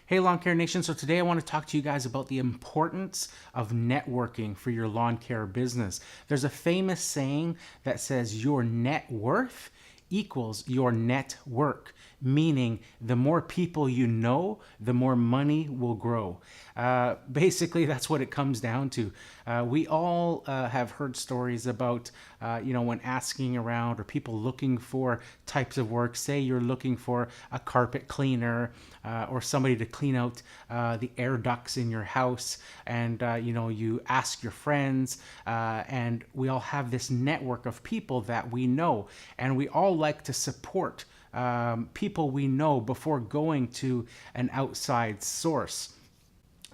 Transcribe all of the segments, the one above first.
Hey, Lawn Care Nation. So today I want to talk to you guys about the importance of networking for your lawn care business. There's a famous saying that says your net worth equals your net work, meaning the more people you know, the more money will grow. Basically, that's what it comes down to. We all have heard stories about, when asking around or people looking for types of work. Say you're looking for a carpet cleaner or somebody to clean out the air ducts in your house, and you ask your friends, and we all have this network of people that we know, and we all like to support people we know before going to an outside source.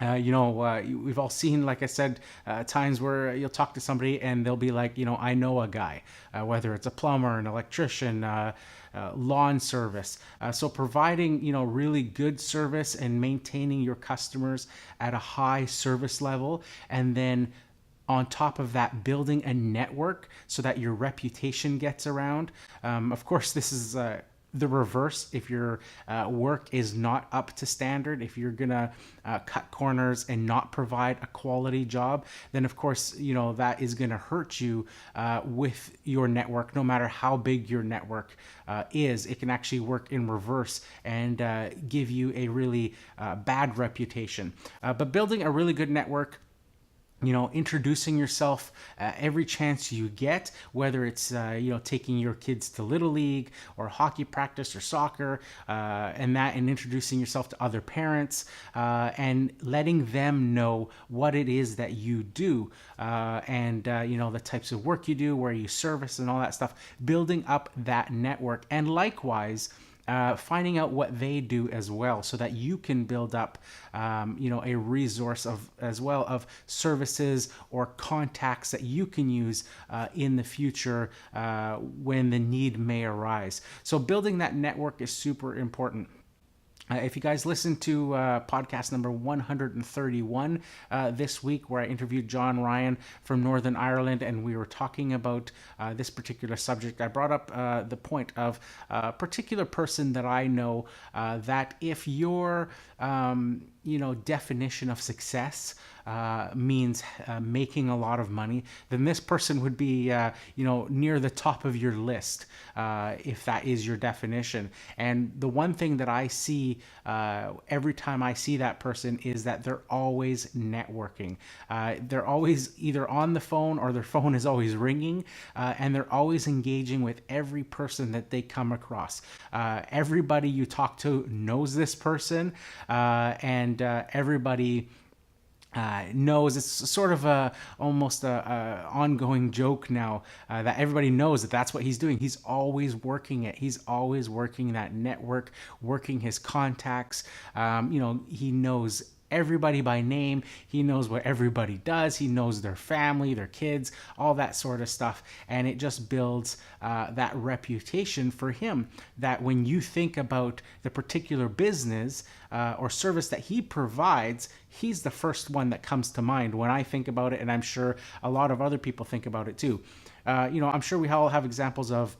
We've all seen, like I said, times where you'll talk to somebody and they'll be like, I know a guy, whether it's a plumber, an electrician, lawn service. So providing, really good service and maintaining your customers at a high service level, and then on top of that, building a network so that your reputation gets around. Of course, this is the reverse. If your work is not up to standard, if you're gonna cut corners and not provide a quality job, then of course that is gonna hurt you with your network. No matter how big your network is, it can actually work in reverse and give you a really bad reputation. But building a really good network, introducing yourself every chance you get, whether it's, taking your kids to Little League or hockey practice or soccer, and introducing yourself to other parents, and letting them know what it is that you do, and the types of work you do, where you service and all that stuff, building up that network. And likewise, finding out what they do as well, so that you can build up, a resource of services or contacts that you can use in the future when the need may arise. So building that network is super important. If you guys listened to podcast number 131 this week, where I interviewed John Ryan from Northern Ireland, and we were talking about this particular subject, I brought up the point of a particular person that I know, that if your definition of success means making a lot of money, then this person would be near the top of your list, if that is your definition. And the one thing that I see every time I see that person is that they're always networking. They're always either on the phone, or their phone is always ringing, and they're always engaging with every person that they come across. Everybody you talk to knows this person, and everybody knows. It's sort of almost a ongoing joke now, that everybody knows that that's what he's doing. He's always working it. He's always working that network, working his contacts. He knows everybody by name. He knows what everybody does. He knows their family, their kids, all that sort of stuff. And it just builds that reputation for him, that when you think about the particular business or service that he provides, he's the first one that comes to mind when I think about it. And I'm sure a lot of other people think about it too. I'm sure we all have examples of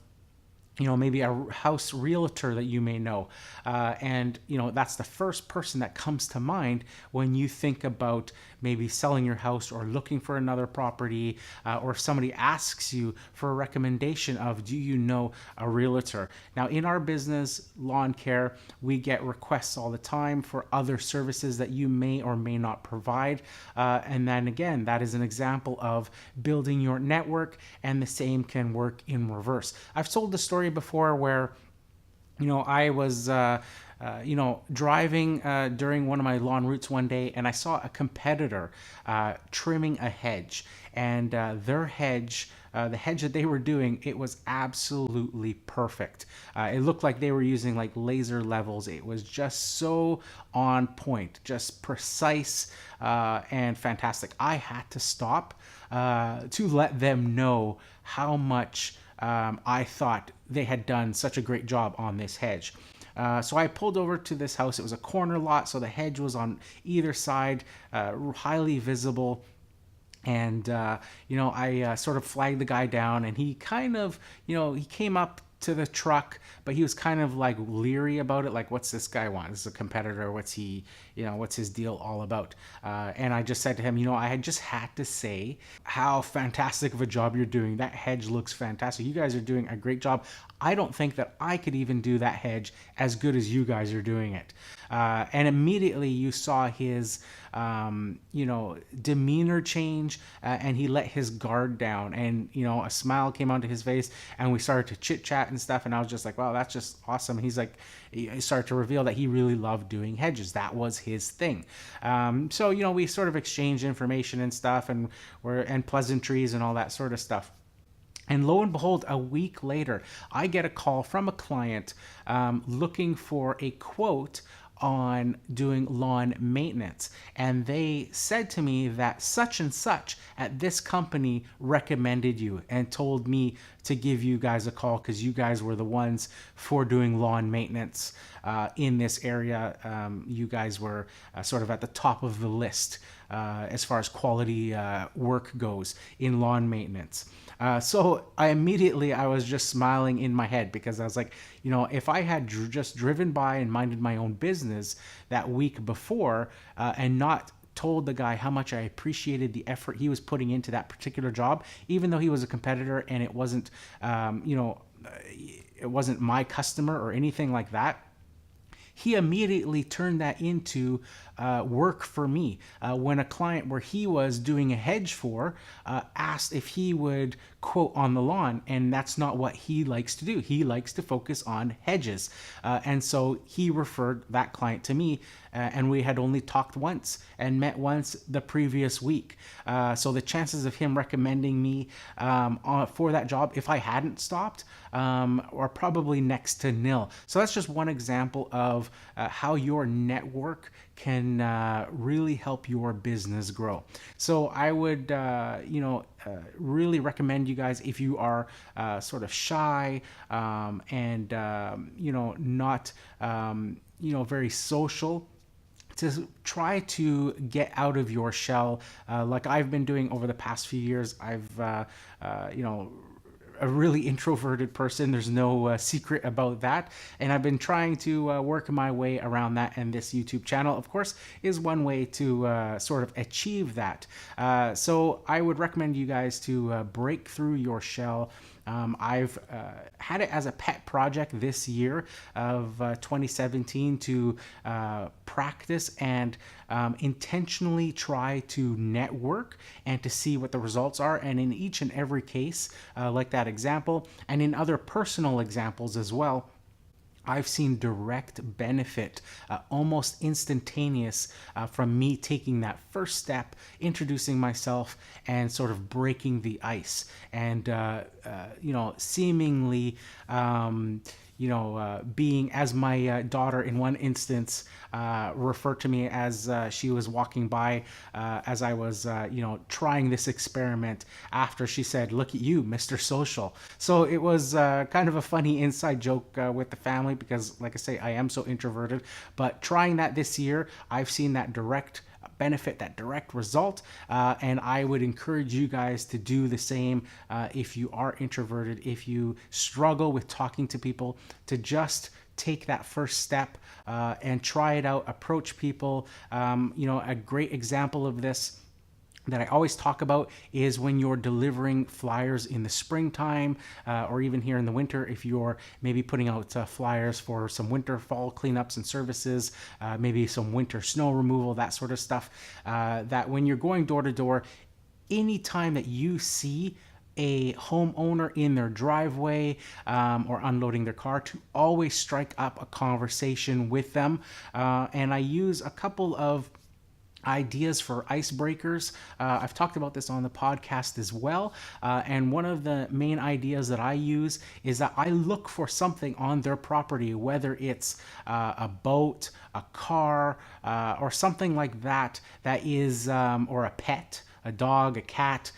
maybe a house realtor that you may know. And that's the first person that comes to mind when you think about maybe selling your house or looking for another property, or if somebody asks you for a recommendation of, do you know a realtor? Now, in our business, lawn care, we get requests all the time for other services that you may or may not provide. And then again, that is an example of building your network, and the same can work in reverse. I've told the story before where I was driving during one of my lawn routes one day, and I saw a competitor trimming a hedge, and their hedge, the hedge that they were doing, it was absolutely perfect. It looked like they were using like laser levels. It was just so on point, just precise, and fantastic. I had to stop to let them know how much I thought they had done such a great job on this hedge. So I pulled over to this house. It was a corner lot, so the hedge was on either side, highly visible. And, I sort of flagged the guy down, and he kind of, he came up to the truck, but he was kind of like leery about it. Like, what's this guy want? This is a competitor. What's he, what's his deal all about? And I just said to him, I had just had to say how fantastic of a job you're doing. That hedge looks fantastic. You guys are doing a great job. I don't think that I could even do that hedge as good as you guys are doing it. And immediately you saw his, demeanor change, and he let his guard down, and, a smile came onto his face, and we started to chit chat and stuff. And I was just like, wow, that's just awesome. He's like, he started to reveal that he really loved doing hedges. That was his thing. So, we sort of exchanged information and stuff, and pleasantries and all that sort of stuff. And lo and behold, a week later, I get a call from a client looking for a quote on doing lawn maintenance. And they said to me that such and such at this company recommended you and told me to give you guys a call because you guys were the ones for doing lawn maintenance in this area. You guys were sort of at the top of the list as far as quality work goes in lawn maintenance. So I was just smiling in my head because I was like, if I had just driven by and minded my own business that week before and not told the guy how much I appreciated the effort he was putting into that particular job, even though he was a competitor and it wasn't, it wasn't my customer or anything like that, he immediately turned that into work for me. When a client where he was doing a hedge for asked if he would quote on the lawn, and that's not what he likes to do. He likes to focus on hedges. And so he referred that client to me, and we had only talked once and met once the previous week. So the chances of him recommending me for that job, if I hadn't stopped, are probably next to nil. So that's just one example of how your network can really help your business grow. So I would, really recommend you guys, if you are sort of shy and, not, very social, to try to get out of your shell, like I've been doing over the past few years. I've, a really introverted person. There's no secret about that. And I've been trying to work my way around that. And this YouTube channel, of course, is one way to sort of achieve that. So I would recommend you guys to break through your shell. I've had it as a pet project this year of 2017 to practice and intentionally try to network and to see what the results are. And in each and every case, like that example, and in other personal examples as well, I've seen direct benefit, almost instantaneous, from me taking that first step, introducing myself, and sort of breaking the ice. And, seemingly, being, as my daughter in one instance referred to me as she was walking by as I was, trying this experiment, after she said, "Look at you, Mr. Social." So it was kind of a funny inside joke with the family because, like I say, I am so introverted. But trying that this year, I've seen that direct benefit, that direct result, and I would encourage you guys to do the same if you are introverted, if you struggle with talking to people, to just take that first step and try it out, approach people. A great example of this that I always talk about is when you're delivering flyers in the springtime, or even here in the winter, if you're maybe putting out flyers for some winter fall cleanups and services, maybe some winter snow removal, that sort of stuff, that when you're going door to door, anytime that you see a homeowner in their driveway or unloading their car, to always strike up a conversation with them. And I use a couple of ideas for icebreakers. I've talked about this on the podcast as well. And one of the main ideas that I use is that I look for something on their property, whether it's a boat, a car, or something like that, that is, or a pet, a dog, a cat,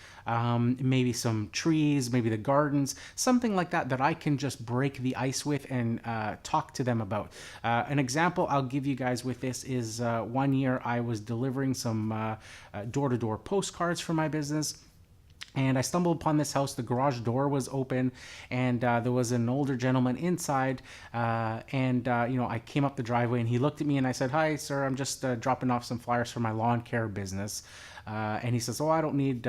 maybe some trees, maybe the gardens, something like that, that I can just break the ice with and talk to them about. An example I'll give you guys with this is one year I was delivering some door-to-door postcards for my business. And I stumbled upon this house. The garage door was open, and there was an older gentleman inside. I came up the driveway, and he looked at me, and I said, "Hi, sir. I'm just dropping off some flyers for my lawn care business." And he says, "Oh, I don't need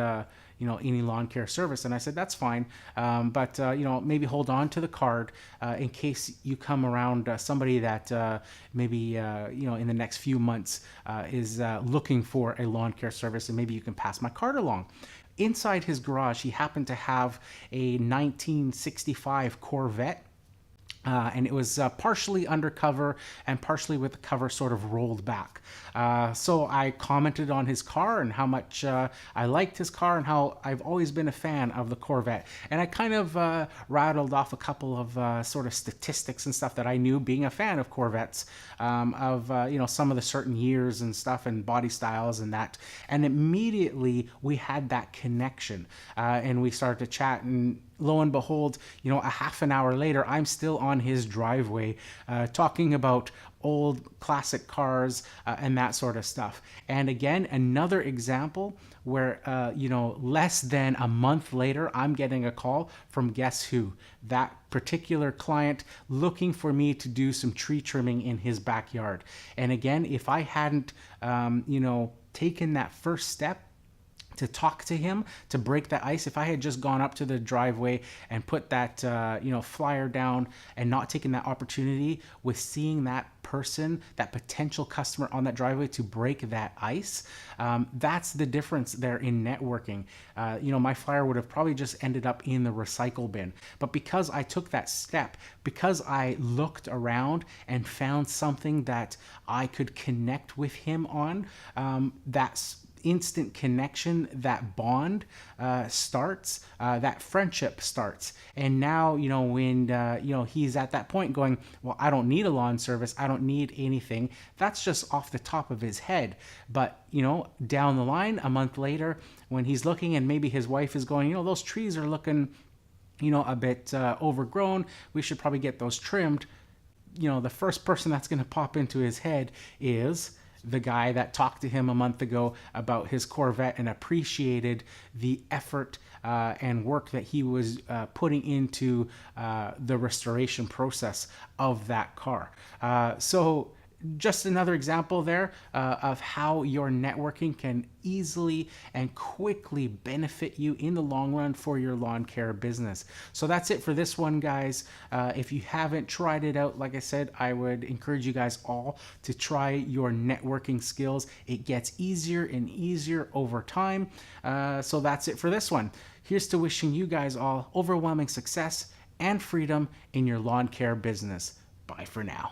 any lawn care service." And I said, "That's fine, but maybe hold on to the card in case you come around somebody that maybe in the next few months is looking for a lawn care service, and maybe you can pass my card along." Inside his garage, he happened to have a 1965 Corvette. And it was partially undercover and partially with the cover sort of rolled back. So I commented on his car and how much I liked his car and how I've always been a fan of the Corvette. And I kind of rattled off a couple of sort of statistics and stuff that I knew being a fan of Corvettes, of some of the certain years and stuff and body styles and that. And immediately we had that connection, and we started to chat, and lo and behold, a half an hour later, I'm still on his driveway talking about old classic cars and that sort of stuff. And again, another example where, less than a month later, I'm getting a call from guess who? That particular client looking for me to do some tree trimming in his backyard. And again, if I hadn't, taken that first step to talk to him, to break that ice, if I had just gone up to the driveway and put that flyer down and not taken that opportunity with seeing that person, that potential customer on that driveway to break that ice, that's the difference there in networking. My flyer would have probably just ended up in the recycle bin. But because I took that step, because I looked around and found something that I could connect with him on, that's instant connection, that bond starts, that friendship starts. And now, when he's at that point going, well, I don't need a lawn service, I don't need anything, that's just off the top of his head. But down the line, a month later, when he's looking and maybe his wife is going, those trees are looking a bit overgrown, we should probably get those trimmed. The first person that's going to pop into his head is the guy that talked to him a month ago about his Corvette and appreciated the effort and work that he was putting into the restoration process of that car. So just another example there of how your networking can easily and quickly benefit you in the long run for your lawn care business. So that's it for this one, guys. If you haven't tried it out, like I said, I would encourage you guys all to try your networking skills. It gets easier and easier over time. So that's it for this one. Here's to wishing you guys all overwhelming success and freedom in your lawn care business. Bye for now.